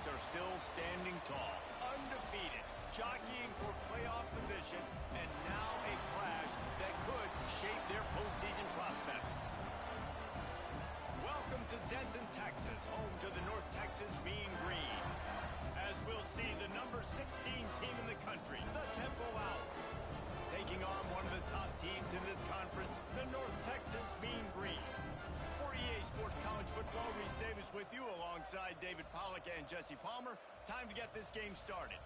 Bulldogs are still standing tall, undefeated, jockeying for playoff position, and now a clash that could shape their postseason prospects. Welcome to Denton, Texas, home to the North Texas Mean Green. As we'll see the number 16 team in the country, the Temple Owls, taking on one of the top teams in this conference, the North Texas Mean Green. For EA Sports College Football, Reese Davis with you alongside David Pollack and Jesse Palmer. Time to get this game started.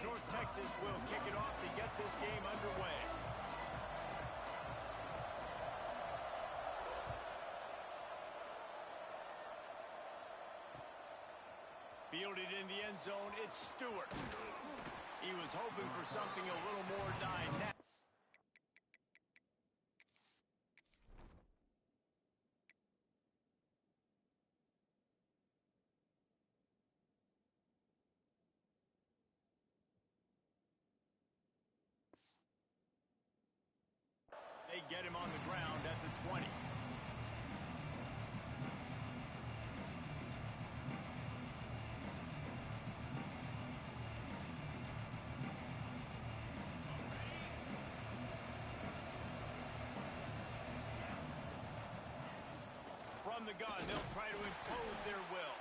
North Texas will kick it off to get this game underway. Fielded in the end zone, it's Stewart. He was hoping for something a little more dynamic. They get him on the ground at the 20. From the gun, they'll try to impose their will.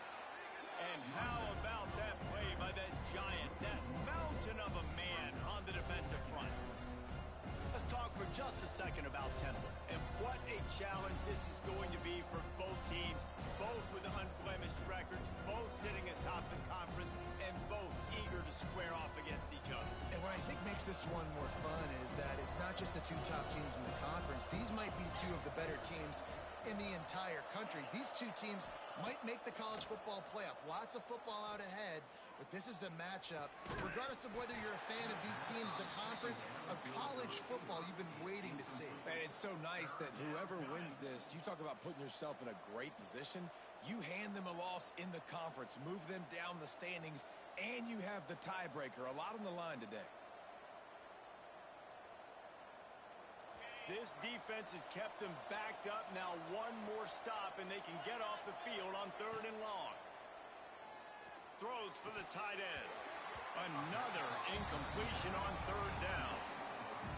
And how about that play by that giant, that mountain of a man on the defensive front? Let's talk for just a second about Temple. And what a challenge this is going to be for both teams, both with unblemished records, both sitting atop the conference, and both eager to square off against each other. And what I think makes this one more fun is that it's not just the two top teams in the conference. These might be two of the better teams in the entire country. These two teams might make the college football playoff. Lots of football out ahead, but this is a matchup. Regardless of whether you're a fan of these teams, the conference, of college football you've been waiting to see. And it's so nice that whoever wins this, you talk about putting yourself in a great position. You hand them a loss in the conference, move them down the standings, and you have the tiebreaker. A lot on the line today. This defense has kept them backed up. Now one more stop, and they can get off the field on 3rd and long. Throws for the tight end. Another incompletion on 3rd down.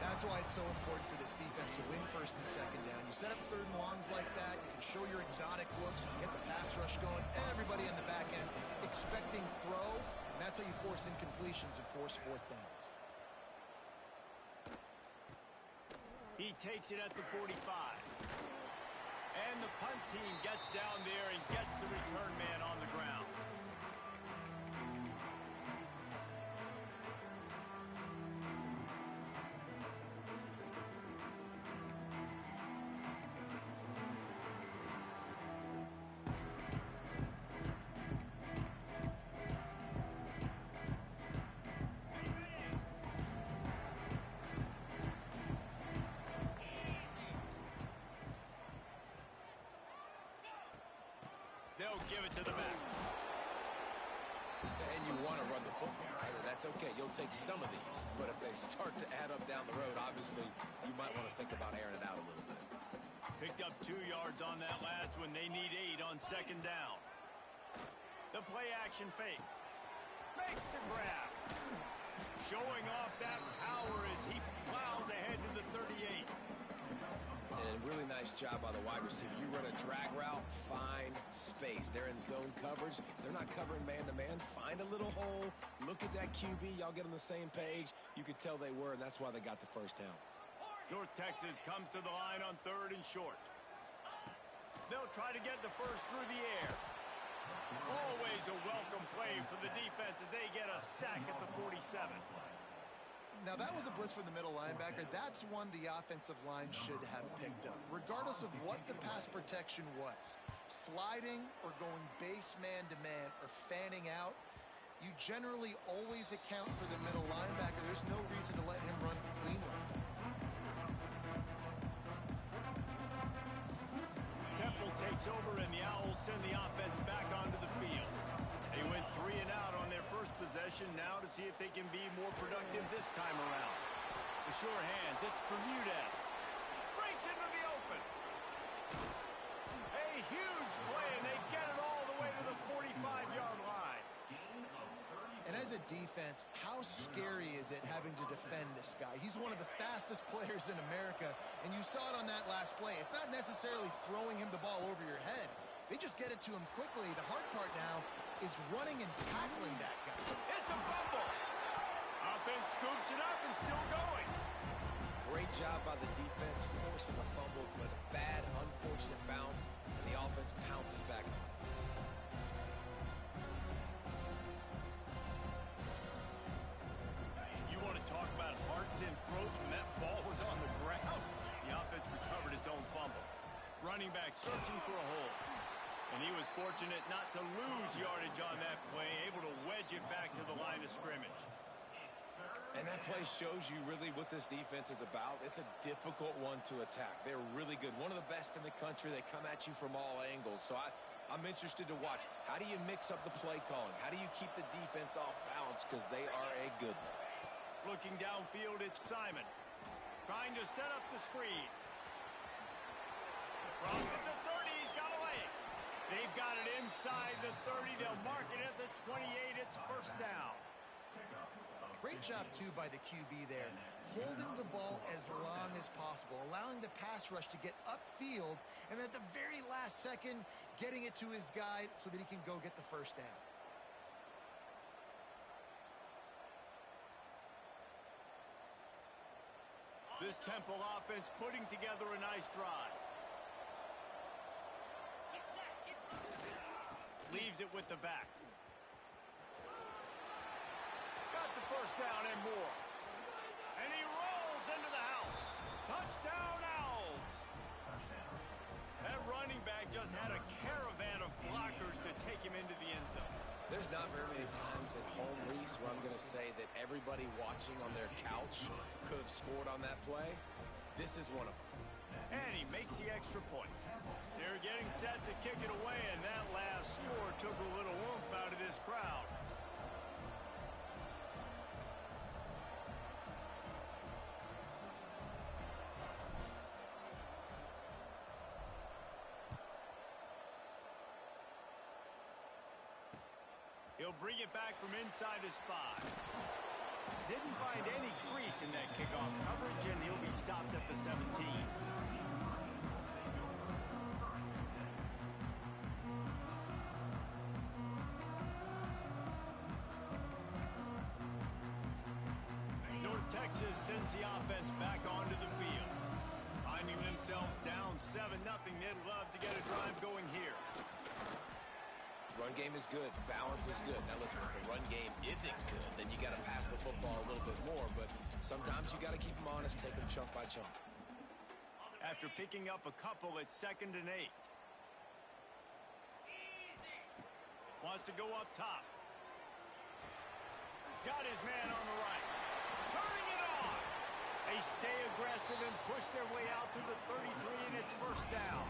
That's why it's so important for this defense to win 1st and 2nd down. You set up 3rd and longs like that, you can show your exotic looks, you can get the pass rush going, everybody on the back end expecting throw, and that's how you force incompletions and force 4th downs. He takes it at the 45. And the punt team gets down there and gets the return man on the ground. They'll give it to the back. And you want to run the football, right? That's okay. You'll take some of these. But if they start to add up down the road, obviously, you might want to think about airing it out a little bit. Picked up 2 yards on that last one. They need 8 on 2nd down. The play action fake. Makes the grab. Showing off that power as he plows ahead to the 38. And a really nice job by the wide receiver. You run a drag route, find space. They're in zone coverage. They're not covering man-to-man. Find a little hole. Look at that QB. Y'all get on the same page. You could tell they were, and that's why they got the 1st down. North Texas comes to the line on 3rd and short. They'll try to get the first through the air. Always a welcome play for the defense as they get a sack at the 47. Now, that was a blitz for the middle linebacker. That's one the offensive line should have picked up, regardless of what the pass protection was. Sliding or going base man-to-man or fanning out, you generally always account for the middle linebacker. There's no reason to let him run clean like that. Temple takes over, and the Owls send the offense back onto the field. They went 3 and out on their first possession, now to see if they can be more productive this time around. The sure hands, it's Bermudez. defense, how scary is it having to defend this guy? He's one of the fastest players in America, and you saw it on that last play. It's not necessarily throwing him the ball over your head. They just get it to him quickly. The hard part now is running and tackling that guy. It's a fumble. Offense scoops it up and still going. Great job by the defense forcing the fumble, but a bad, unfortunate bounce, and the offense pounces back on it. You want to talk about hearts and throats when that ball was on the ground? The offense recovered its own fumble. Running back searching for a hole. And he was fortunate not to lose yardage on that play, able to wedge it back to the line of scrimmage. And that play shows you really what this defense is about. It's a difficult one to attack. They're really good. One of the best in the country. They come at you from all angles. So I'm interested to watch. How do you mix up the play calling? How do you keep the defense off balance? Because they are a good one. Looking downfield, it's Simon. Trying to set up the screen. Crosses the 30. He's got away. They've got it inside the 30. They'll mark it at the 28. It's first down. Great job, too, by the QB there, holding the ball as long as possible, allowing the pass rush to get upfield, and at the very last second, getting it to his guy so that he can go get the first down. This Temple offense putting together a nice drive. Leaves it with the back. Got the first down and more. And he rolls into the house. Touchdown, Owls. That running back just had a caravan of blockers to take him into the end zone. There's not very many times at home, Reese, where I'm going to say that everybody watching on their couch could have scored on that play. This is one of them. And he makes the extra point. They're getting set to kick it away, and that last score took a little oomph out of this crowd. He'll bring it back from inside his 5. Didn't find any crease in that kickoff coverage, and he'll be stopped at the 17. North Texas sends the offense back onto the field. Finding themselves down 7-0, they'd love to get a drive going here. Run game is good. Balance is good. Now listen, if the run game isn't good, then you got to pass the football a little bit more. But sometimes you got to keep them honest, take them chunk by chunk. After picking up a couple, it's 2nd and 8. Wants to go up top. Got his man on the right. Turning it on. They stay aggressive and push their way out to the 33, and it's first down.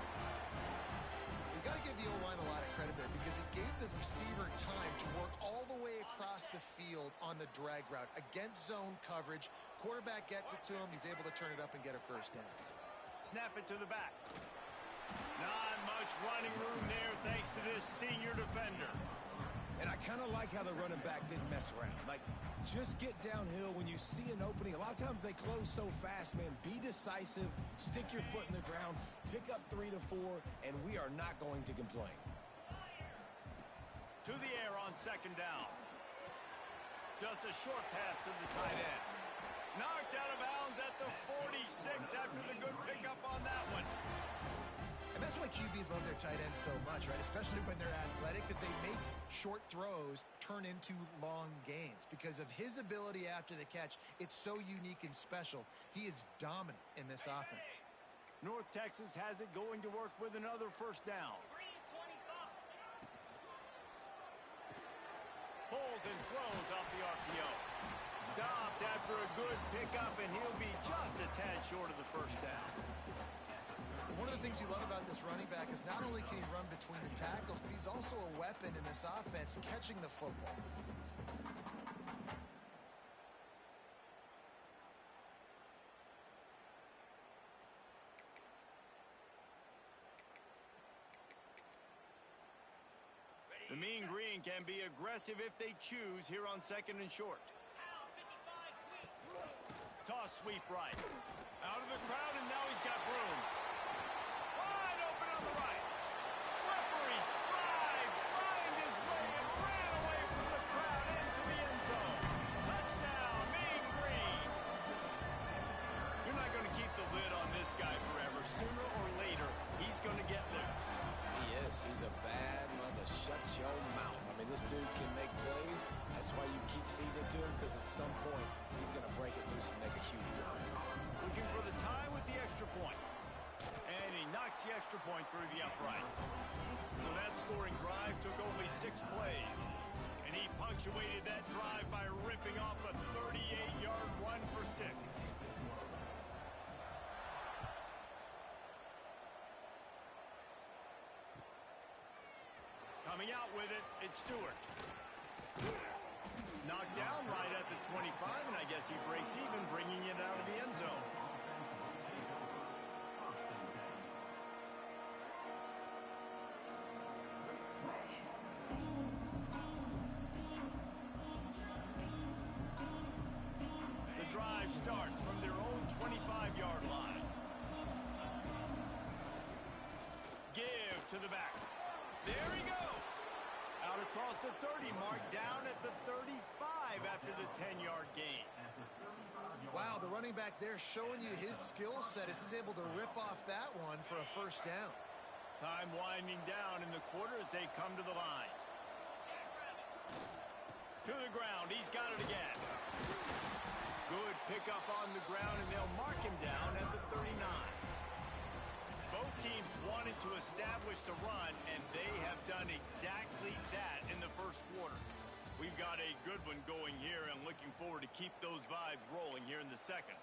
You got to give the O-line a lot of credit there because it gave the receiver time to work all the way across the field on the drag route against zone coverage. Quarterback gets it to him. He's able to turn it up and get a first down. Snap it to the back. Not much running room there thanks to this senior defender. And I kind of like how the running back didn't mess around. Like, just get downhill when you see an opening. A lot of times they close so fast, man. Be decisive, stick your foot in the ground, pick up 3 to 4, and we are not going to complain. To the air on 2nd down. Just a short pass to the tight end. Knocked out of bounds at the 46 after the good pickup on that one. And that's why QBs love their tight ends so much, right? Especially when they're athletic, because they make short throws turn into long gains. Because of his ability after the catch, it's so unique and special. He is dominant in this offense. North Texas has it going to work with another first down. Pulls and throws off the RPO. Stopped after a good pickup, and he'll be just a tad short of the first down. One of the things you love about this running back is not only can he run between the tackles, but he's also a weapon in this offense catching the football. The Mean Green can be aggressive if they choose here on 2nd and short. Toss sweep right. Out of the crowd, and now he's got room. Wide open on the right. Slippery slide. Find his way and ran away from the crowd into the end zone. Touchdown, Mean Green. You're not going to keep the lid on this guy forever. Sooner or later, he's going to get loose. He is. He's a bad mother. Shut your mouth. I mean, this dude can make plays. That's why you keep feeding it to him, because at some point, he's going to break it loose and make a huge run. Looking for the tie with the extra point. And he knocks the extra point through the uprights. So that scoring drive took only 6 plays. And he punctuated that drive by ripping off a 38-yard run for 6. Coming out with it, it's Stewart. Knocked down right at the 25, and I guess he breaks even, bringing it out of the end zone. The drive starts from their own 25-yard line. Give to the back. There he goes. Out across the 30 mark, down at the 35 after the 10-yard gain. Wow, the running back there showing you his skill set as he's able to rip off that one for a first down. Time winding down in the quarter as they come to the line. To the ground, he's got it again. Good pickup on the ground, and they'll mark him down at the 39. Both teams wanted to establish the run, and they have done exactly that in the first quarter. We've got a good one going here, and looking forward to keep those vibes rolling here in the second.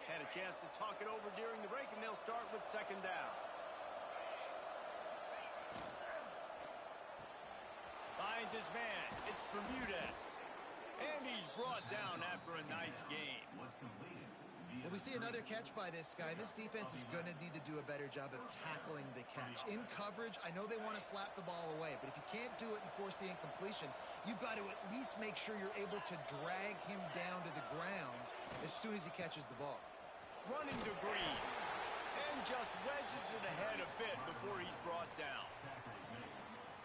Had a chance to talk it over during the break, and they'll start with 2nd down. Finds his man. It's Bermudez. And he's brought down after a nice gain. Well, we see another catch by this guy. This defense is going to need to do a better job of tackling the catch. In coverage, I know they want to slap the ball away, but if you can't do it and force the incompletion, you've got to at least make sure you're able to drag him down to the ground as soon as he catches the ball. Running to Green. And just wedges it ahead a bit before he's brought down.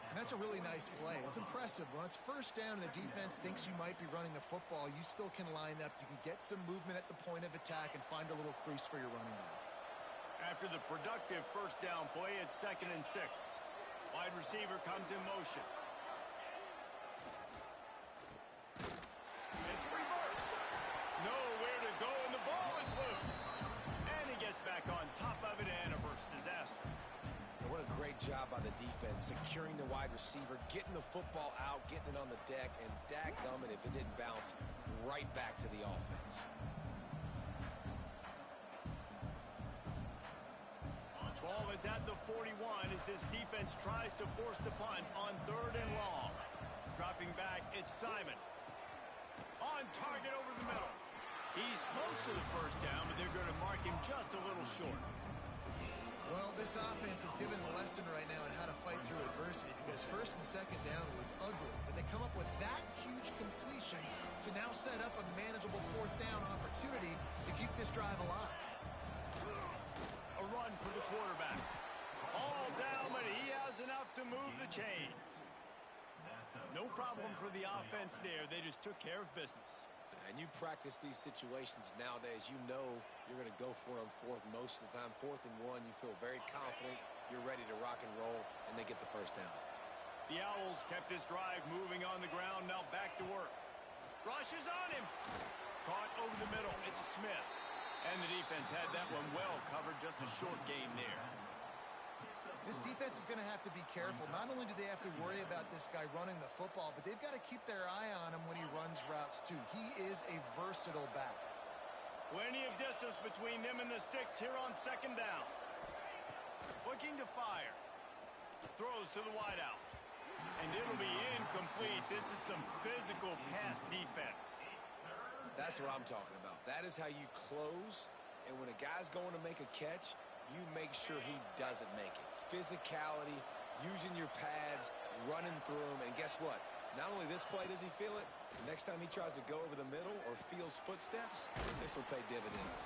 And that's a really nice play. It's impressive. When it's first down and the defense thinks you might be running the football, you still can line up. You can get some movement at the point of attack and find a little crease for your running back. After the productive first down play, it's 2nd and 6. Wide receiver comes in motion. It's reverse. Nowhere to go, and the ball is loose. And he gets back on top of it, and a first disaster. And what a great job by the defense, securing the wide receiver, getting the football out, getting it on the deck, and dadgummit if it didn't bounce right back to the offense. Ball is at the 41 as this defense tries to force the punt on 3rd and long. Dropping back, it's Simon. On target over the middle. He's close to the first down, but they're going to mark him just a little short. Well, this offense is given a lesson right now on how to fight through adversity, because 1st and 2nd down was ugly, but they come up with that huge completion to now set up a manageable 4th down opportunity to keep this drive alive. A run for the quarterback. All down, but he has enough to move the chains. No problem for the offense there. They just took care of business. And you practice these situations nowadays, you know you're going to go for it on 4th most of the time. 4th and 1, you feel very confident, you're ready to rock and roll, and they get the first down. The Owls kept this drive moving on the ground, now back to work. Rush is on him. Caught over the middle, it's Smith. And the defense had that one well covered, just a short gain there. This defense is going to have to be careful. Not only do they have to worry about this guy running the football, but they've got to keep their eye on him when he runs routes too. He is a versatile back. Plenty of distance between them and the sticks here on 2nd down. Looking to fire. Throws to the wideout. And it'll be incomplete. This is some physical pass defense. That's what I'm talking about. That is how you close. And when a guy's going to make a catch, you make sure he doesn't make it. Physicality, using your pads, running through them, and guess what? Not only this play does he feel it, the next time he tries to go over the middle or feels footsteps, this will pay dividends.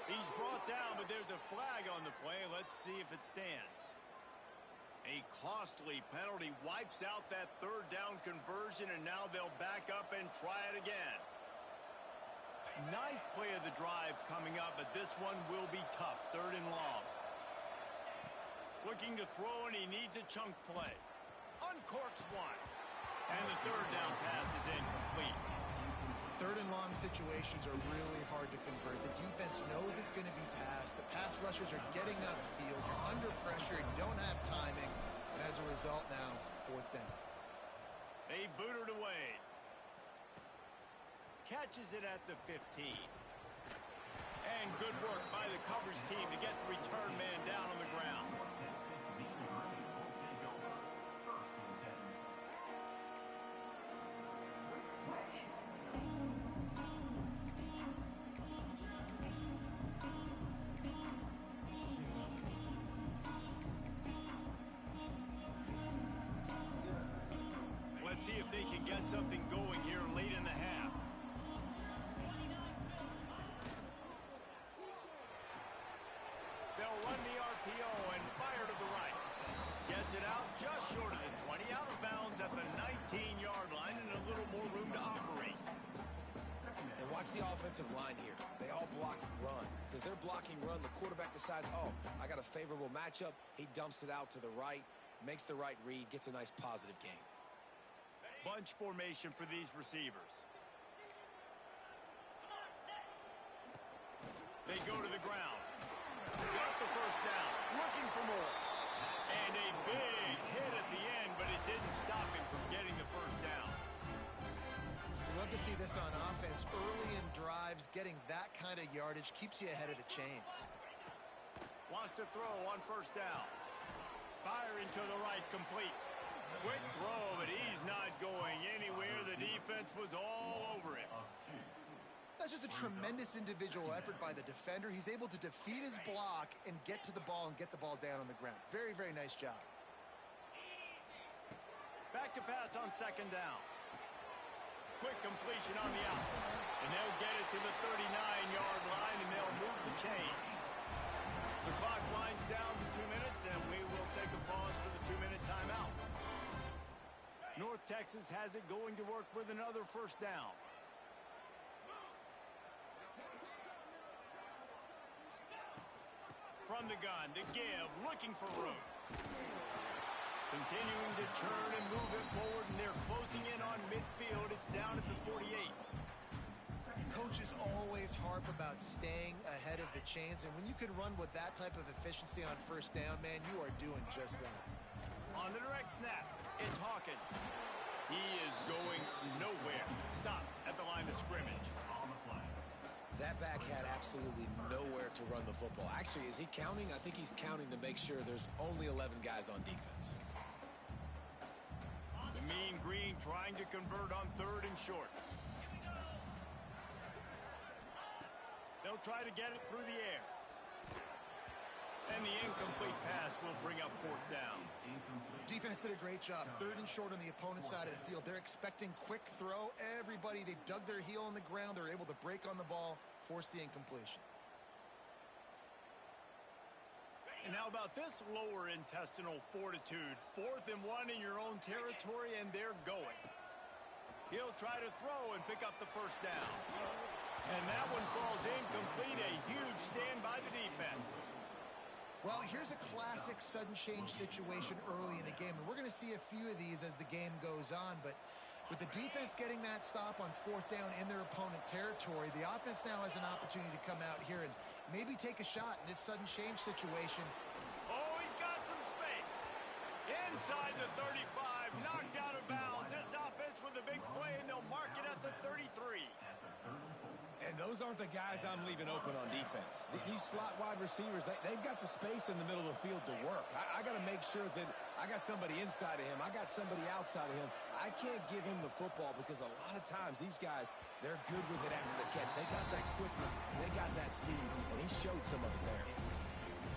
He's brought down, but there's a flag on the play. Let's see if it stands. A costly penalty wipes out that third down conversion, and now they'll back up and try it again. Ninth play of the drive coming up, but this one will be tough. Third and long. Looking to throw, and he needs a chunk play. Uncorks one. And the third down pass is incomplete. Third and long situations are really hard to convert. The defense knows it's going to be passed. The pass rushers are getting upfield. You're under pressure. You don't have timing. And as a result now, fourth down. They boot it away. Catches it at the 15. And good work by the coverage team to get the return man down on the ground. Let's see if they can get something going here late in the half. They'll run the RPO and fire to the right. Gets it out just short of the 20, out of bounds at the 19-yard line, and a little more room to operate. And watch the offensive line here. They all block run. Because they're blocking run, the quarterback decides, oh, I got a favorable matchup. He dumps it out to the right, makes the right read, gets a nice positive gain. Bunch formation for these receivers. They go to the ground. Got the first down. Looking for more. And a big hit at the end, but it didn't stop him from getting the first down. We love to see this on offense. Early in drives, getting that kind of yardage keeps you ahead of the chains. Wants to throw on first down. Firing to the right, complete. Quick throw, but he's not going anywhere. The defense was all over him. That's just a tremendous individual effort by the defender. He's able to defeat his block and get to the ball and get the ball down on the ground. Very, very nice job. Back to pass on second down. Quick completion on the out. And they'll get it to the 39-yard line, and they'll move the chains. The clock winds down to 2 minutes, and we will take a pause for the 2-minute timeout. North Texas has it going to work with another first down. From the gun to give, looking for room. Continuing to turn and move it forward, and they're closing in on midfield. It's down at the 48. Coaches always harp about staying ahead of the chains, and when you can run with that type of efficiency on first down, man, you are doing just that. On the direct snap, it's Hawkins. He is going nowhere. Stop at the line of scrimmage. That back had absolutely nowhere to run the football. Actually, is he counting? I think he's counting to make sure there's only 11 guys on defense. The Mean Green trying to convert on third and short. They'll try to get it through the air. And the incomplete pass will bring up fourth down. Defense did a great job. Third and short on the opponent's side of the field. They're expecting quick throw. Everybody, they dug their heel on the ground. They're able to break on the ball, force the incompletion. And how about this lower intestinal fortitude? 4th and 1 in your own territory, and they're going. He'll try to throw and pick up the first down. And that one falls incomplete. A huge stand by the defense. Well, here's a classic sudden change situation early in the game. And we're going to see a few of these as the game goes on. But with the defense getting that stop on fourth down in their opponent territory, the offense now has an opportunity to come out here and maybe take a shot in this sudden change situation. Oh, he's got some space. Inside the 35, knocked out of bounds. This offense with a big play, and they'll mark it at the 33. And those aren't the guys I'm leaving open on defense. These slot wide receivers, they've got the space in the middle of the field to work. I got to make sure that I got somebody inside of him. I got somebody outside of him. I can't give him the football because a lot of times these guys, they're good with it after the catch. They got that quickness. They got that speed, and he showed some of it there.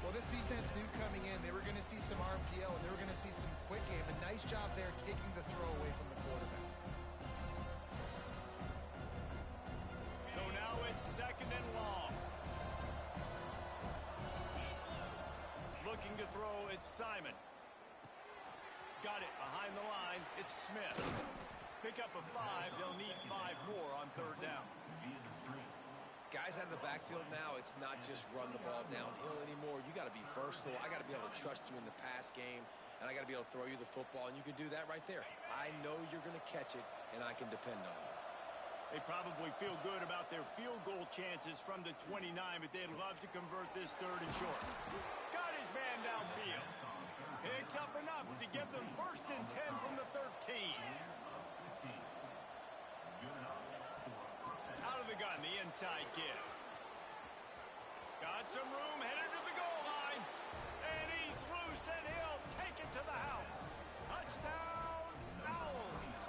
Well, this defense knew coming in they were going to see some RPO and they were going to see some quick game. A nice job there taking the throw away from the quarterback. So now it's 2nd and long. Looking to throw, it's Simon. Got it behind the line. It's Smith. Pick up a 5. They'll need 5 more on 3rd down. Guys out of the backfield now, it's not just run the ball downhill anymore. You got to be versatile. I got to be able to trust you in the pass game, and I got to be able to throw you the football, and you can do that right there. I know you're going to catch it, and I can depend on you. They probably feel good about their field goal chances from the 29, but they'd love to convert this 3rd and short. Got his man downfield. Picks up enough to give them 1st and 10 from the 13. Out of the gun, the inside give. Got some room, headed to the goal line. And he's loose, and he'll take it to the house. Touchdown, Owls.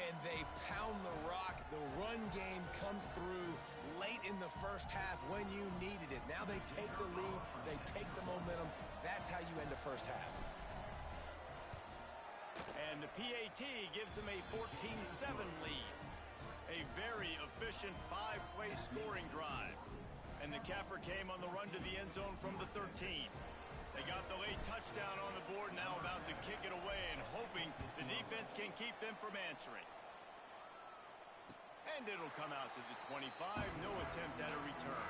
And they pound the rock. The run game comes through late in the first half when you needed it. Now they take the lead. They take the momentum. That's how you end the first half. And the PAT gives them a 14-7 lead. A very efficient 5-play scoring drive. And the capper came on the run to the end zone from the 13. They got the late touchdown on the board, now about to kick it away and hoping the defense can keep them from answering. And it'll come out to the 25. No attempt at a return.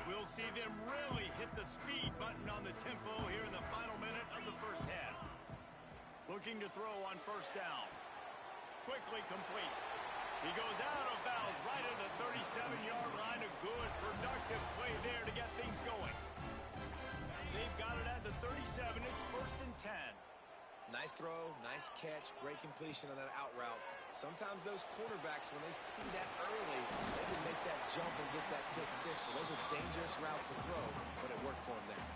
We'll see them really hit the speed button on the tempo here in the final minute of the first half. Looking to throw on 1st down. Quickly complete. He goes out of bounds right at the 37-yard line. A good, productive play there to get things going. They've got it at the 37. It's 1st and 10. Nice throw, nice catch, great completion on that out route. Sometimes those quarterbacks, when they see that early, they can make that jump and get that pick 6. So those are dangerous routes to throw, but it worked for them there.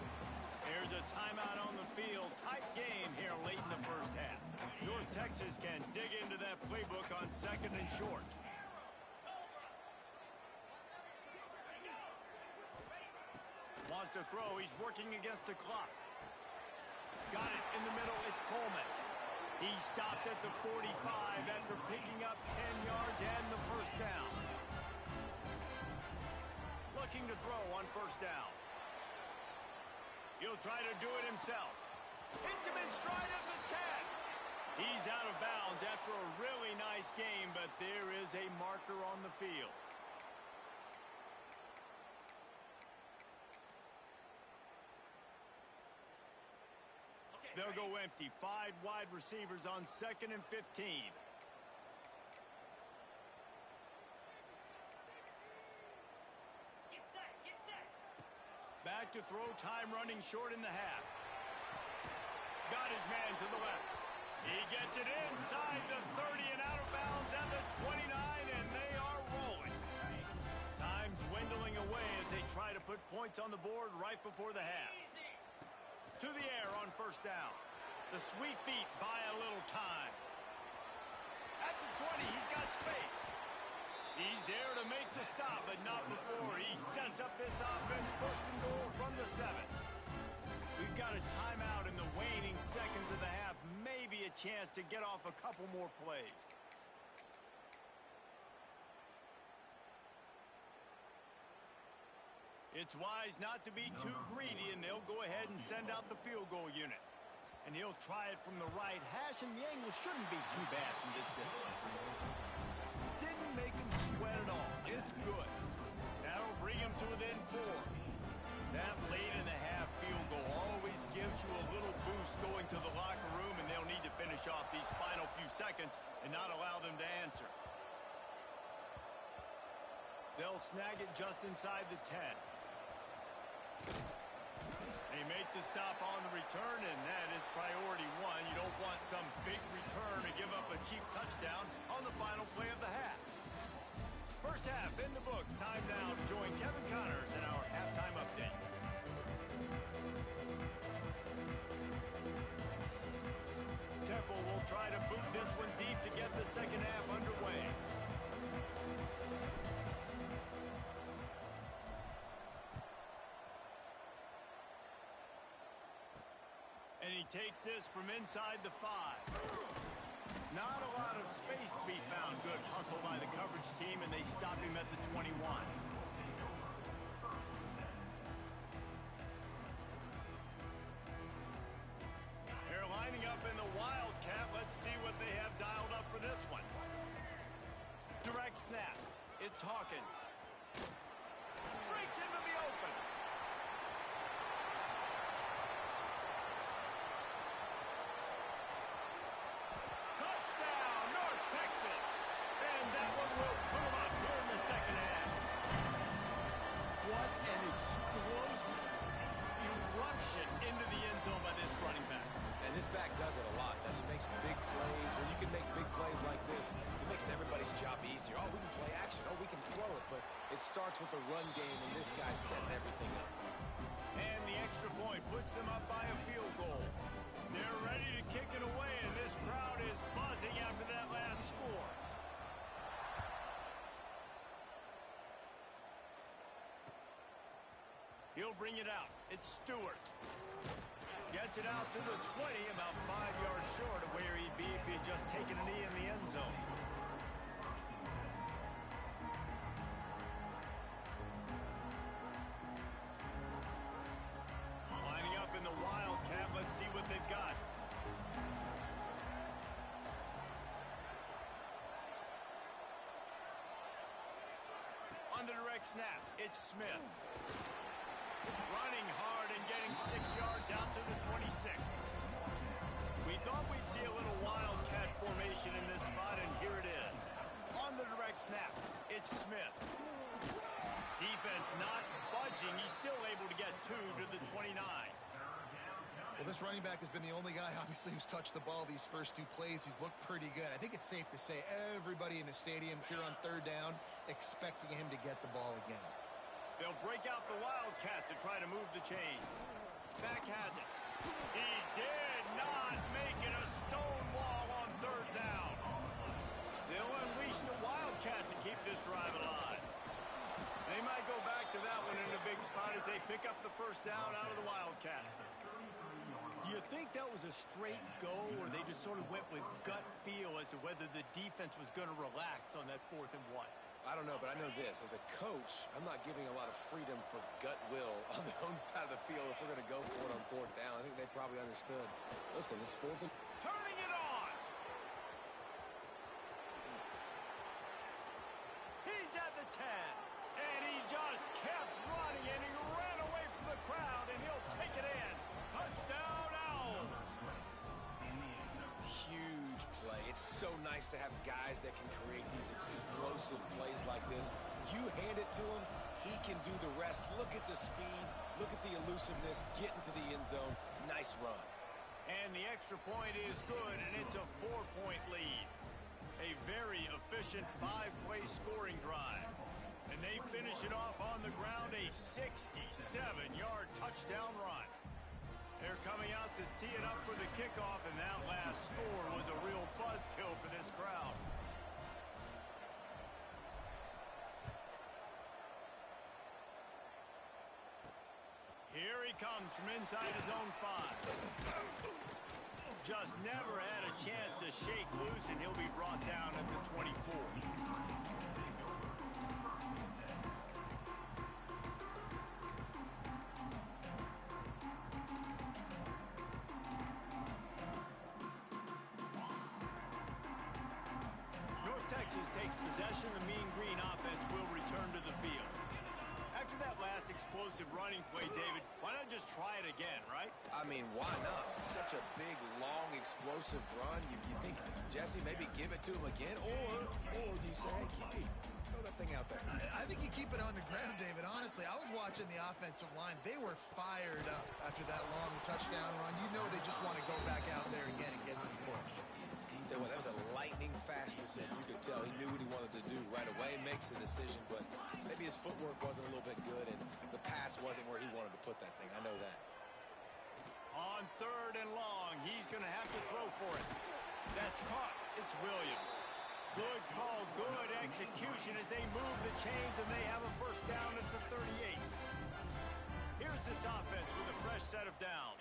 Here's a timeout on the field. Tight game here late in the first half. North Texas can dig into that playbook on 2nd and short. Wants to throw. He's working against the clock. Got it in the middle. It's Coleman. He stopped at the 45 after picking up 10 yards and the 1st down. Looking to throw on 1st down. He'll try to do it himself. Hits him in stride at the 10. He's out of bounds after a really nice game, but there is a marker on the field. They'll go empty. 5 wide receivers on 2nd and 15. Get set. Back to throw. Time running short in the half. Got his man to the left. He gets it inside the 30 and out of bounds at the 29, and they are rolling. Time's dwindling away as they try to put points on the board right before the half. To the air on 1st down. The sweet feet buy a little time. At the 20, he's got space. He's there to make the stop, but not before he sets up this offense. 1st and goal from the 7. We've got a timeout in the waning seconds of the half. Maybe a chance to get off a couple more plays. It's wise not to be too greedy, and they'll go ahead and send out the field goal unit. And he'll try it from the right hash, and the angle shouldn't be too bad from this distance. Didn't make him sweat at all. It's good. That'll bring him to within 4. That late in the half field goal always gives you a little boost going to the locker room, and they'll need to finish off these final few seconds and not allow them to answer. They'll snag it just inside the 10. They make the stop on the return, and that is priority 1. You don't want some big return to give up a cheap touchdown on the final play of the half. First half in the books. Time now to join Kevin Connors in our halftime update. Temple will try And he takes this from inside the 5. Not a lot of space to be found. Good hustle by the coverage team, and they stop him at the 21. They're lining up in the Wildcat. Let's see what they have dialed up for this one. Direct snap. It's Hawkins. Breaks into the open. Touchdown, North Texas. And that one will put them up here in the second half. What an explosive eruption into the end zone by this running back. And this back does it a lot. That he makes big plays. When you can make big plays like this, it makes everybody's job easier. Oh, we can play action. Oh, we can throw it. But it starts with the run game, and this guy's setting everything up. And the extra point puts them up by a field goal. They're ready to kick it away, and this crowd is buzzing after that last score. He'll bring it out. It's Stewart. Gets it out to the 20, about 5 yards short of where he'd be if he had just taken a knee in the end zone. Lining up in the Wildcat. Let's see what they've got. On the direct snap, it's Smith. Running hard and getting 6 yards out to the 26. We thought we'd see a little Wildcat formation in this spot, and here it is. On the direct snap, it's Smith. Defense not budging. He's still able to get 2 to the 29. Well, this running back has been the only guy, obviously, who's touched the ball these first 2 plays. He's looked pretty good. I think it's safe to say everybody in the stadium here on third down expecting him to get the ball again. They'll break out the Wildcat to try to move the chains. Back has it. He did not make it a stone wall on third down. They'll unleash the Wildcat to keep this drive alive. They might go back to that one in a big spot as they pick up the first down out of the Wildcat. Do you think that was a straight go, or they just sort of went with gut feel as to whether the defense was going to relax on that 4th and 1? I don't know, but I know this. As a coach, I'm not giving a lot of freedom for gut will on their own side of the field if we're going to go for it on 4th down. I think they probably understood. Listen, it's 4th and... Turning it on! He's at the 10. And he just kept running, and he ran away from the crowd, and he'll take it in. Touchdown, Owls! Huge play. It's so nice to have guys that can create these explosive plays like this. You hand it to him, he can do the rest. Look at the speed. Look at the elusiveness. Get into the end zone. Nice run. And the extra point is good, and it's a 4-point lead. A very efficient 5-play scoring drive. And they finish it off on the ground, a 67-yard touchdown run. They're coming out to tee it up for the kickoff, and that last score was a real buzzkill for this crowd. Here he comes from inside his own 5. Just never had a chance to shake loose, and he'll be brought down at the 24. Texas takes possession. The Mean Green offense will return to the field. After that last explosive running play, David, why not just try it again, right? I mean, why not? Such a big, long, explosive run. You think, Jesse, maybe give it to him again? Or do you say, hey, QB, throw that thing out there? I think you keep it on the ground, David. Honestly, I was watching the offensive line. They were fired up after that long touchdown run. You know they just want to go back out there again and get some push. Tell you what, that was a lightning-fast decision. You could tell he knew what he wanted to do right away, makes the decision, but maybe his footwork wasn't a little bit good, and the pass wasn't where he wanted to put that thing. I know that. On 3rd and long, he's going to have to throw for it. That's caught. It's Williams. Good call, good execution as they move the chains, and they have a first down at the 38. Here's this offense with a fresh set of downs.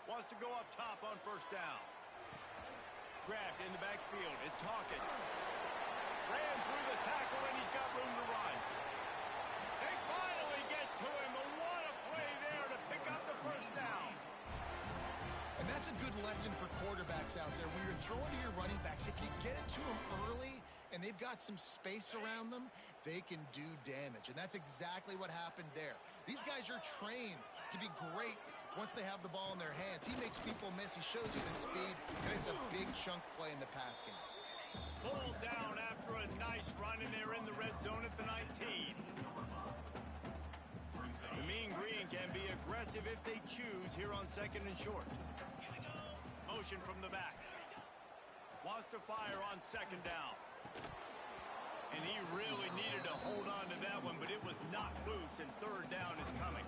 Wants to go up top on first down. Grabbed in the backfield. It's Hawkins. Ran through the tackle, and he's got room to run. They finally get to him, but what a play there to pick up the first down. And that's a good lesson for quarterbacks out there. When you're throwing to your running backs, if you get it to them early and they've got some space around them, they can do damage. And that's exactly what happened there. These guys are trained to be great once they have the ball in their hands. He makes people miss. He shows you the speed, and it's a big chunk play in the pass game. Pulled down after a nice run, and they're in the red zone at the 19. The Mean Green can be aggressive if they choose here on second and short. Motion from the back. Wants to fire on second down. And he really needed to hold on to that one, but it was not loose, and third down is coming.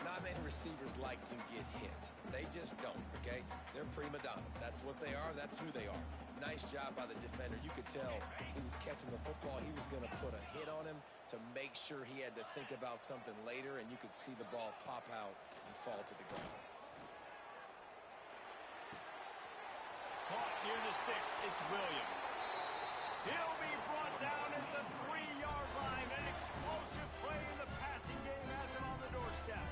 Not many receivers like to get hit. They just don't, okay? They're prima donnas. That's what they are. That's who they are. Nice job by the defender. You could tell he was catching the football. He was going to put a hit on him to make sure he had to think about something later, and you could see the ball pop out and fall to the ground. Caught near the sticks. It's Williams. He'll be brought down at the 3-yard line. An explosive play in the passing game has him on the doorstep.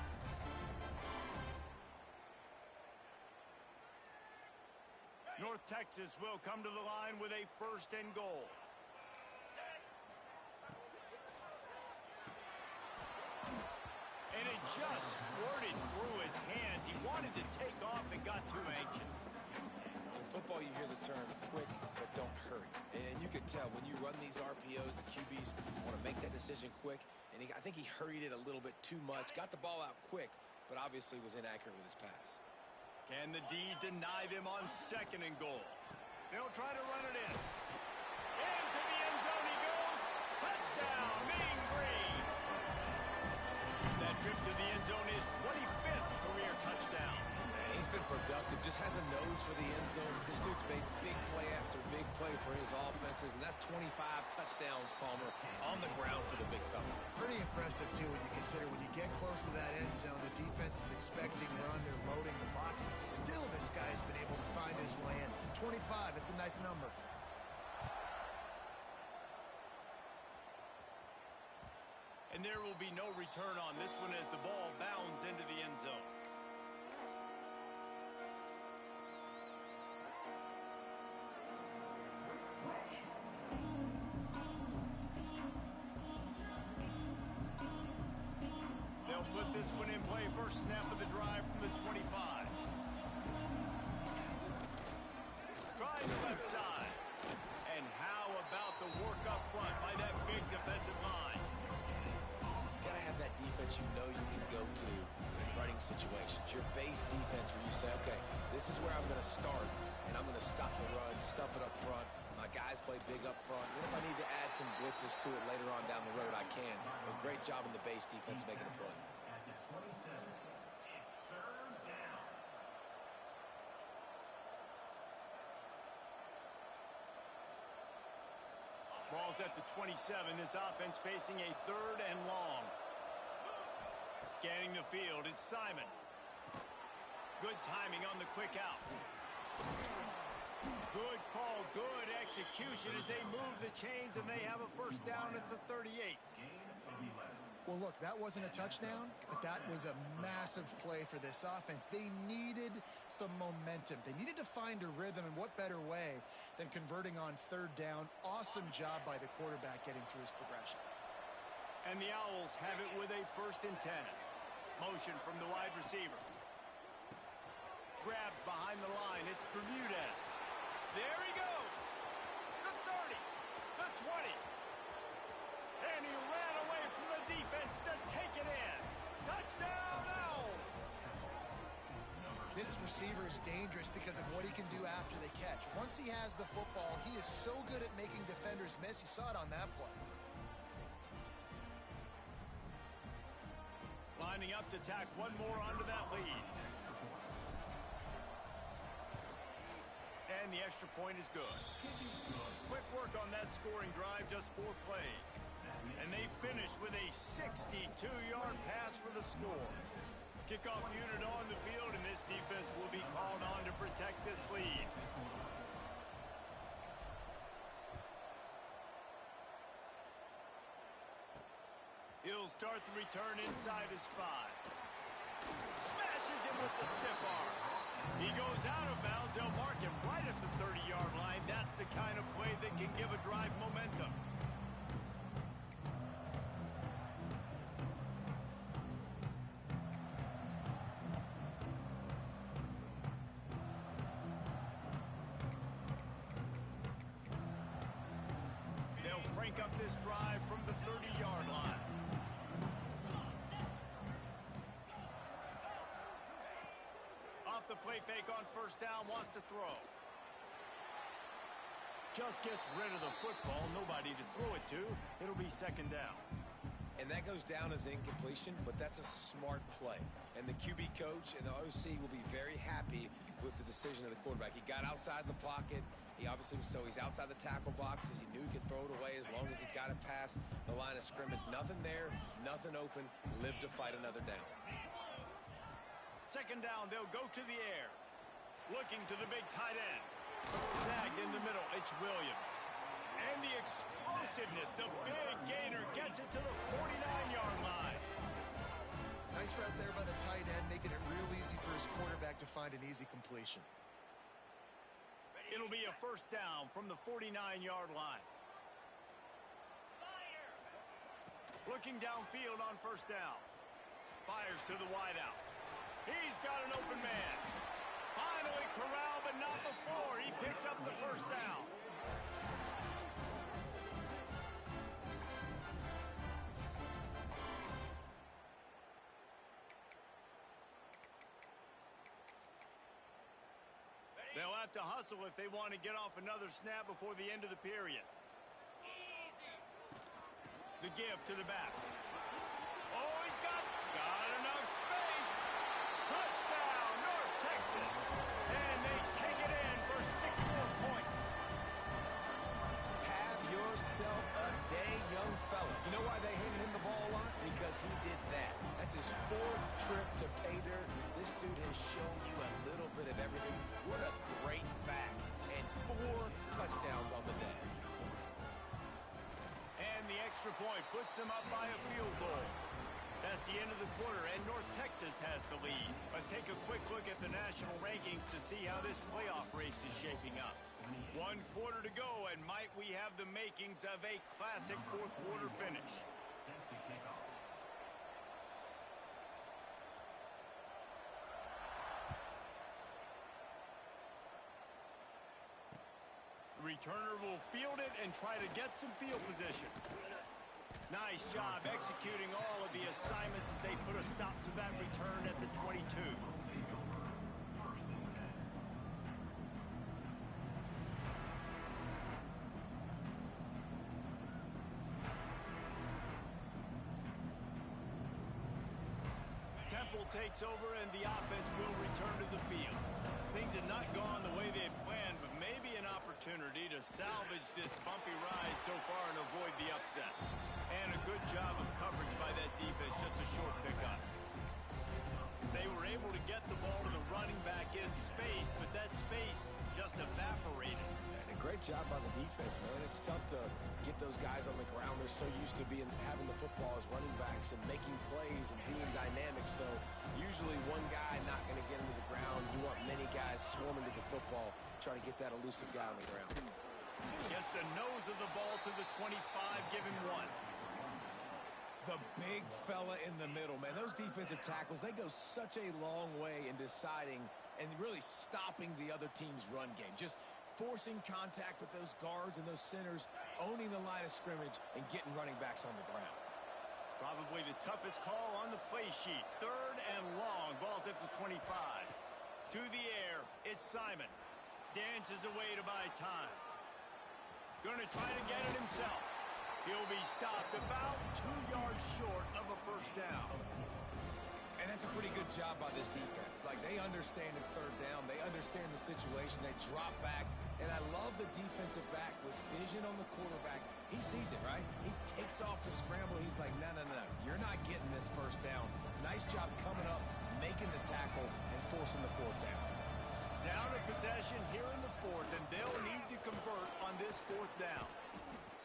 North Texas will come to the line with a first and goal. And it just squirted through his hands. He wanted to take off and got too anxious. In football, you hear the term quick, but don't hurry. And you can tell when you run these RPOs, the QBs want to make that decision quick. And I think he hurried it a little bit too much. Got the ball out quick, but obviously was inaccurate with his pass. Can the D deny them on second and goal? They'll try to run it in. Into the end zone he goes. Touchdown, Mean Green. That trip to the end zone is 25th career touchdown. Man, he's been productive, just has a nose for the end zone. This dude's made big play after big play for his offenses, and that's 25 touchdowns, Palmer, on the ground for the big fella. Pretty impressive, too, when you consider when you get close to that end zone, the defense is expecting run, they're loading the box, and still this guy's been able to find his way in. 25, it's a nice number. And there will be no return on this one as the ball bounds into the end zone. They'll put this one in play. First snap of the drive from the 25. Trying the left side. And how about the work up front by that big defensive line? You got to have that defense you know you can go to in running situations. Your base defense where you say, okay, this is where I'm going to start, and I'm going to stop the run, stuff it up front. My guys play big up front. And if I need to add some blitzes to it later on down the road, I can. But great job in the base defense making a play. Ball's at the 27. This offense facing a third and long. Scanning the field, it's Simon. Good timing on the quick out. Good call, good execution as they move the chains, and they have a first down at the 38. Well, look, that wasn't a touchdown, but that was a massive play for this offense. They needed some momentum. They needed to find a rhythm, and what better way than converting on third down. Awesome job by the quarterback getting through his progression. And the Owls have it with a first and 10. Motion from the wide receiver. Grabbed behind the line. It's Bermudez. There he goes. The 30. The 20. And he ran away from the defense to take it in. Touchdown, Owls. This receiver is dangerous because of what he can do after the catch. Once he has the football, he is so good at making defenders miss. You saw it on that play. Lining up to tack one more onto that lead. And the extra point is good. Quick work on that scoring drive, just 4 plays. And they finish with a 62-yard pass for the score. Kickoff unit on the field, and this defense will be called on to protect this lead. He'll start the return inside his 5. Smashes him with the stiff arm. He goes out of bounds. They'll mark him right at the 30-yard line. That's the kind of play that can give a drive momentum. They'll crank up this drive from the 30-yard line. Off the play fake on first down, wants to throw. Just gets rid of the football, nobody to throw it to. It'll be second down. And that goes down as incompletion, but that's a smart play. And the QB coach and the OC will be very happy with the decision of the quarterback. He got outside the pocket. He's outside the tackle boxes. He knew he could throw it away as long as he got it past the line of scrimmage. Nothing there, nothing open. Live to fight another down. Second down, they'll go to the air. Looking to the big tight end. Snagged in the middle, it's Williams. And the explosiveness, the big gainer gets it to the 49-yard line. Nice route there by the tight end, making it real easy for his quarterback to find an easy completion. It'll be a first down from the 49-yard line. Looking downfield on first down. Fires to the wideout. He's got an open man. Finally corralled, but not before. He picks up the first down. They'll have to hustle if they want to get off another snap before the end of the period. The give to the back. Oh, he's got enough space. Touchdown, North Texas. And they take it in for 6 more points. Have yourself a day, young fella. You know why they handed him the ball a lot? Because he did that. That's his 4th trip to pay dirt. This dude has shown you a little bit of everything. What a great back. And 4 touchdowns on the day. And the extra point puts them up by a field goal. That's the end of the quarter, and North Texas has the lead. Let's take a quick look at the national rankings to see how this playoff race is shaping up. 1 quarter to go, and might we have the makings of a classic 4th quarter finish. The returner will field it and try to get some field position. Nice job executing all of the assignments as they put a stop to that return at the 22. Temple takes over and the offense will return to the field. Things have not gone the way they had planned, but maybe an opportunity to salvage this bumpy ride so far and avoid the upset. And a good job of coverage by that defense, just a short pickup. They were able to get the ball to the running back in space, but that space just evaporated. And a great job by the defense, man. It's tough to get those guys on the ground. They're so used to having the football as running backs and making plays and being dynamic. So usually one guy not going to get into the ground. You want many guys swarming to the football, trying to get that elusive guy on the ground. Gets the nose of the ball to the 25, give him 1. The big fella in the middle, man. Those defensive tackles, they go such a long way in deciding and really stopping the other team's run game. Just forcing contact with those guards and those centers, owning the line of scrimmage, and getting running backs on the ground. Probably the toughest call on the play sheet. 3rd and long. Ball's at the 25. To the air, it's Simon. Dances away to buy time. Gonna try to get it himself. He'll be stopped about 2 yards short of a first down. And that's a pretty good job by this defense. Like, they understand it's 3rd down. They understand the situation. They drop back. And I love the defensive back with vision on the quarterback. He sees it, right? He takes off the scramble. He's like, no. You're not getting this first down. Nice job coming up, forcing the fourth down. Down a possession here in the fourth, and they'll need to convert on this fourth down.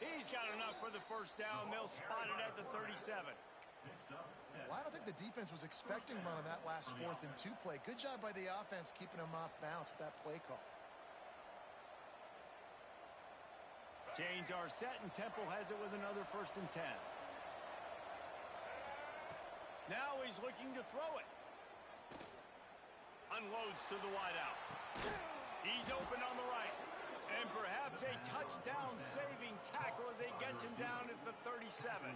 He's got enough for the first down. They'll spot it at the 37. Well, I don't think the defense was expecting run on that last 4th and 2 play. Good job by the offense keeping them off balance with that play call. Chains are set, and Temple has it with another 1st and 10. Now he's looking to throw it. Unloads to the wideout. He's open on the right. And perhaps a touchdown-saving tackle as he gets him down at the 37.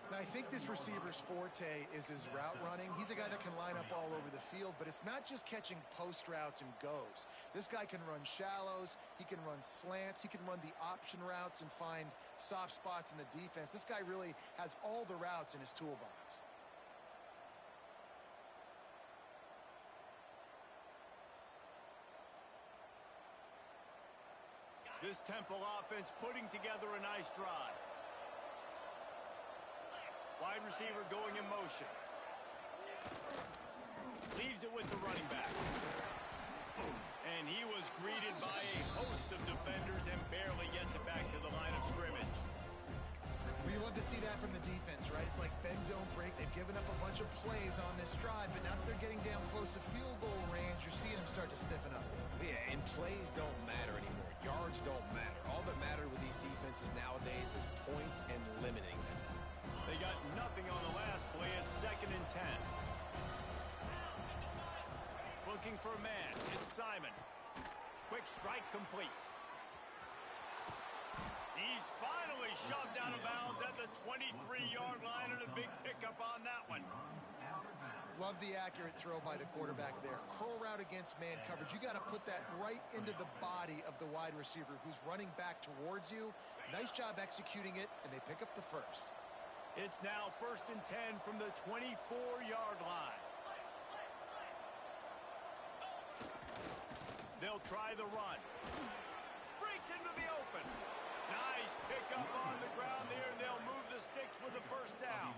Now, I think this receiver's forte is his route running. He's a guy that can line up all over the field, but it's not just catching post routes and goes. This guy can run shallows, he can run slants, he can run the option routes and find soft spots in the defense. This guy really has all the routes in his toolbox. This Temple offense putting together a nice drive. Wide receiver going in motion. Leaves it with the running back. And he was greeted by a host of defenders and barely gets it back to the line of scrimmage. We love to see that from the defense, right? It's like bend, don't break. They've given up a bunch of plays on this drive, but now that they're getting down close to field goal range, you're seeing them start to stiffen up. Yeah, and plays don't matter anymore. Yards don't matter. All that matters with these defenses nowadays is points and limiting them. They got nothing on the last play. It's 2nd and 10. Looking for a man. It's Simon. Quick strike complete. He's finally shoved out of bounds at the 23-yard line, and a big pickup on that one. Love the accurate throw by the quarterback there. Curl route against man coverage. You got to put that right into the body of the wide receiver who's running back towards you. Nice job executing it, and they pick up the first. It's now 1st and 10 from the 24-yard line. They'll try the run. Breaks into the open. Nice pickup on the ground there, and they'll move the sticks with the first down.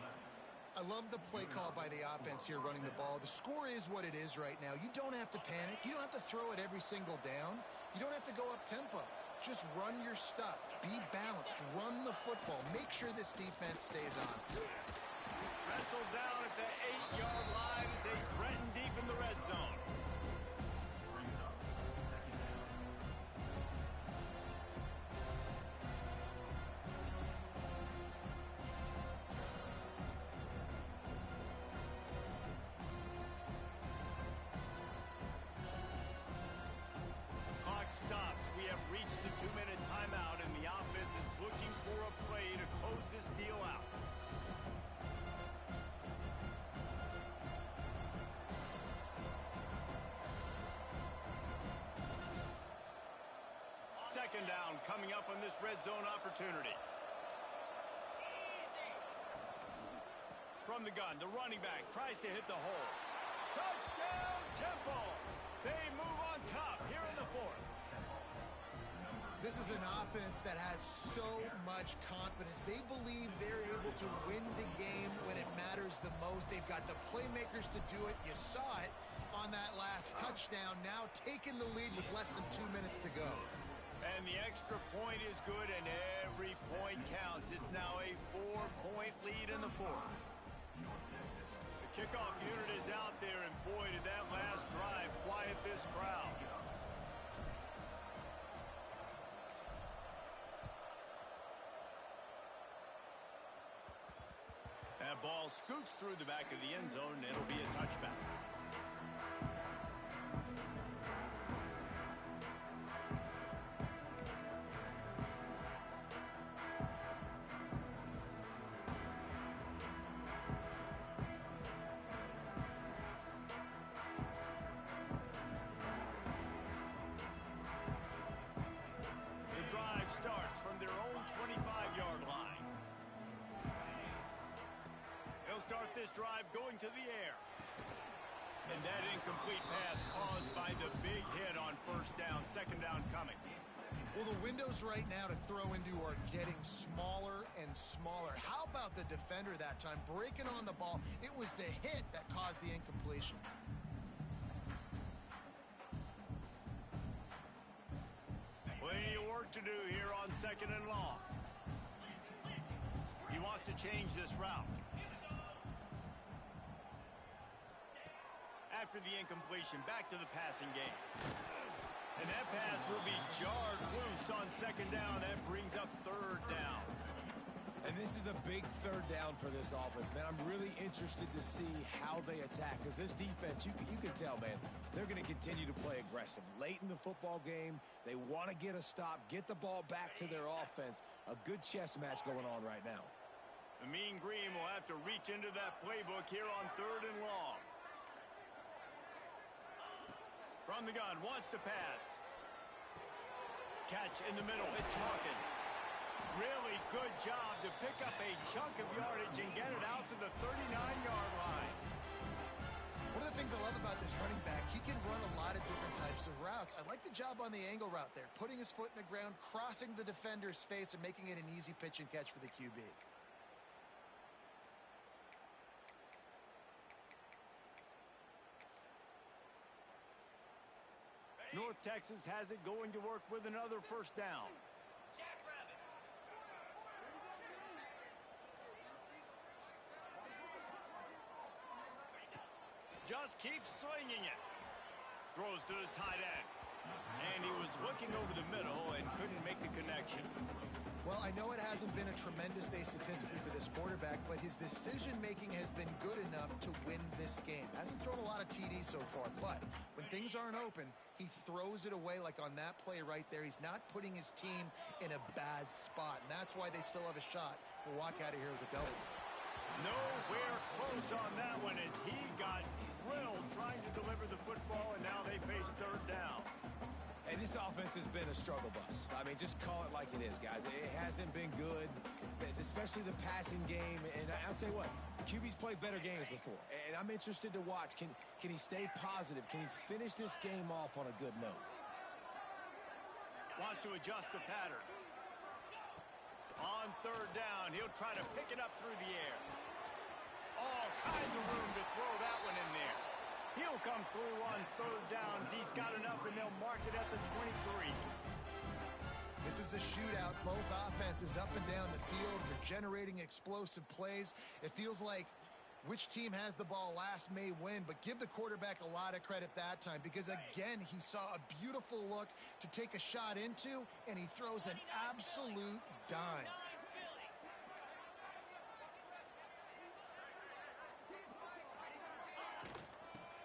I love the play call by the offense here running the ball. The score is what it is right now. You don't have to panic. You don't have to throw it every single down. You don't have to go up tempo. Just run your stuff. Be balanced. Run the football. Make sure this defense stays on. Wrestled down at the 8-yard line as they threaten deep in the red zone. Stops. We have reached the 2-minute timeout, and the offense is looking for a play to close this deal out. Second down coming up on this red zone opportunity. From the gun, the running back tries to hit the hole. Touchdown, Temple! They move on top here in the 4th. This is an offense that has so much confidence. They believe they're able to win the game when it matters the most. They've got the playmakers to do it. You saw it on that last touchdown. Now taking the lead with less than 2 minutes to go. And the extra point is good, and every point counts. It's now a 4-point lead in the 4th. The kickoff unit is out there, and boy, did that last drive quiet this crowd. That ball scoots through the back of the end zone, and it'll be a touchback. The drive starts from their own 25-yard line. They'll start this drive going to the air. And that incomplete pass caused by the big hit on first down. Second down coming. Well, the windows right now to throw into are getting smaller and smaller. How about the defender that time breaking on the ball? It was the hit that caused the incompletion. to do here on 2nd and long. He wants to change this route. After the incompletion, back to the passing game. And that pass will be jarred loose on 2nd down. That brings up 3rd down. And this is a big 3rd down for this offense, man. I'm really interested to see how they attack, because this defense, you can tell, man, they're going to continue to play aggressive. Late in the football game, they want to get a stop, get the ball back to their offense. A good chess match going on right now. The Mean Green will have to reach into that playbook here on 3rd and long. From the gun, wants to pass. Catch in the middle, it's Hawkins. Really good job to pick up a chunk of yardage and get it out to the 39-yard line. One of the things I love about this running back, he can run a lot of different types of routes. I like the job on the angle route there, putting his foot in the ground, crossing the defender's face, and making it an easy pitch and catch for the QB. North Texas has it going to work with another 1st down. Just keeps swinging it. Throws to the tight end. And he was looking over the middle and couldn't make the connection. Well, I know it hasn't been a tremendous day statistically for this quarterback, but his decision-making has been good enough to win this game. Hasn't thrown a lot of TDs so far, but when things aren't open, he throws it away like on that play right there. He's not putting his team in a bad spot, and that's why they still have a shot to walk out of here with a W. Nowhere close on that one as he got drilled trying to deliver the football, and now they face 3rd down. And this offense has been a struggle bus. I mean, just call it like it is, guys. It hasn't been good, especially the passing game. And I'll tell you what, QB's played better games before. And I'm interested to watch. Can he stay positive? Can he finish this game off on a good note? Wants to adjust the pattern. On 3rd down, he'll try to pick it up through the air. All kinds of room to throw that one in there. He'll come through on 3rd downs. He's got enough, and they'll mark it at the 23. This is a shootout. Both offenses up and down the field. They're generating explosive plays. It feels like which team has the ball last may win, but give the quarterback a lot of credit that time because, again, he saw a beautiful look to take a shot into, and he throws an absolute dime.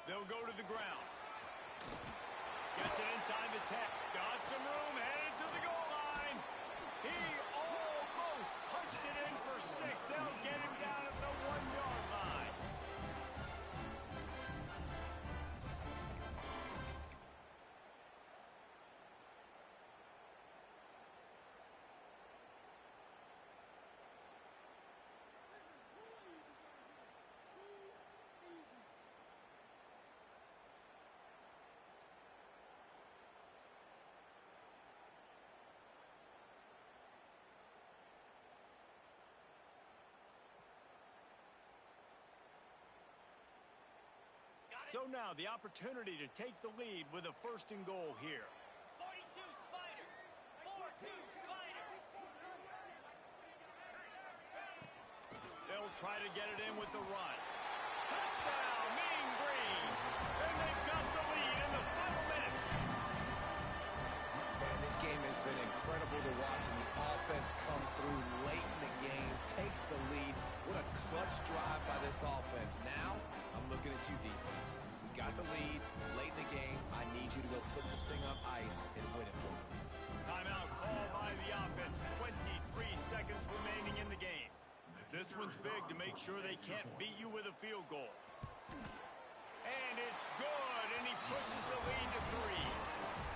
They'll go to the ground. Gets it inside the 10. Got some room, headed to the goal line. He almost punched it in for 6. They'll get him down at the 1-yard line. So now the opportunity to take the lead with a 1st and goal here. 42 Spider. 4-2 Spider. They'll try to get it in with the run. Touchdown, Mean Green. And they've got the lead in the final minute. Man, this game has been incredible to watch, and the offense comes through late in the game, takes the lead. What a clutch drive by this offense. Now, I'm looking at you, defense. We got the lead late in the game. I need you to go put this thing on ice and win it for me. Timeout called by the offense. 23 seconds remaining in the game. This one's big to make sure they can't beat you with a field goal. And it's good, and he pushes the lead to 3.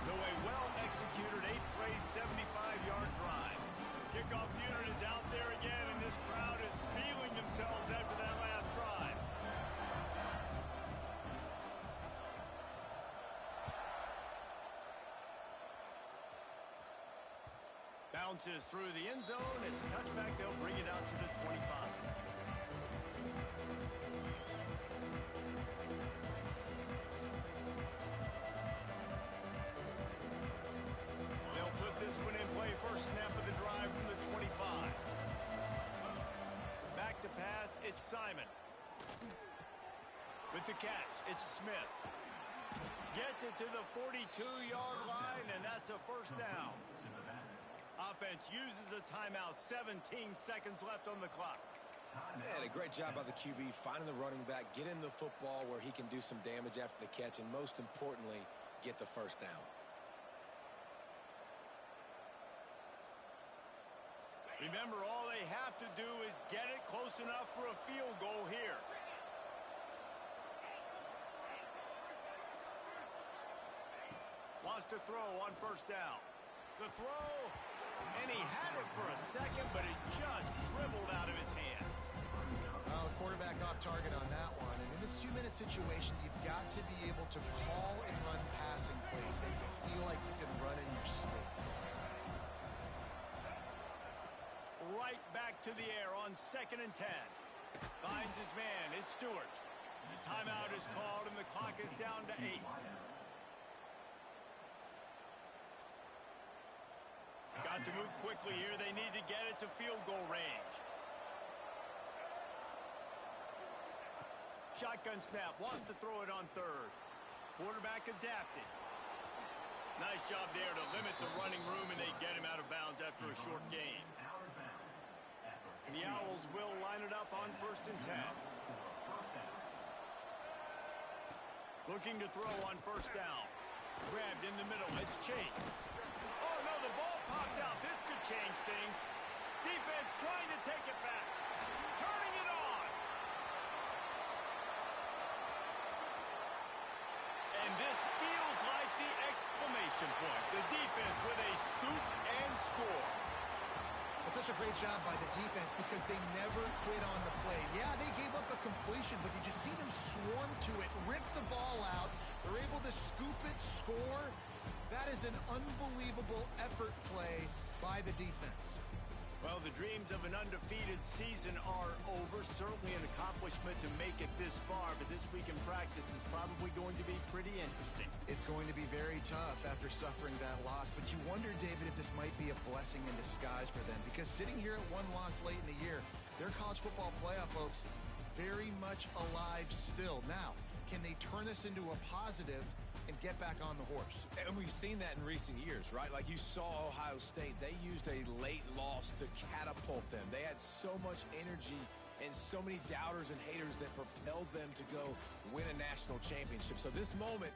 Though a well-executed 8-play, 75-yard drive. Kickoff unit is out there again, and this crowd is feeling themselves after that last drive. Bounces through the end zone. It's a touchback. They'll bring it out to the 25. They'll put this one in play the catch. It's Smith. Gets it to the 42-yard line, and that's a first down. Offense uses a timeout. 17 seconds left on the clock. And a great job by the QB finding the running back, getting the football where he can do some damage after the catch, and most importantly, get the first down. Remember, all they have to do is get it close enough for a field goal here. Wants to throw on first down. The throw, and he had it for a second, but it just dribbled out of his hands. Well, the quarterback off target on that one. And in this 2-minute situation, you've got to be able to call and run passing plays that you feel like you can run in your sleep. Right back to the air on 2nd and 10. Finds his man. It's Stewart. The timeout is called, and the clock is down to 8. Got to move quickly here. They need to get it to field goal range. Shotgun snap. Wants to throw it on 3rd. Quarterback adapting. Nice job there to limit the running room, and they get him out of bounds after a short gain. The Owls will line it up on 1st and 10. Looking to throw on 1st down. Grabbed in the middle. It's Chase. Oh, no, the ball popped out. This could change things. Defense trying to take it back. Turning it on. And this feels like the exclamation point. The defense with a scoop and score. That's such a great job by the defense because they never quit on the play. Yeah, they gave up a completion, but did you see them swarm to it, rip the ball out? They're able to scoop it, score. That is an unbelievable effort play by the defense. Well, the dreams of an undefeated season are over. Certainly an accomplishment to make it this far, but this week in practice is probably going to be pretty interesting. It's going to be very tough after suffering that loss, but you wonder, David, if this might be a blessing in disguise for them, because sitting here at one loss late in the year, their college football playoff hopes very much alive still. Now, can they turn this into a positive and get back on the horse? And we've seen that in recent years, right? Like you saw Ohio State. They used a late loss to catapult them. They had so much energy and so many doubters and haters that propelled them to go win a national championship. So this moment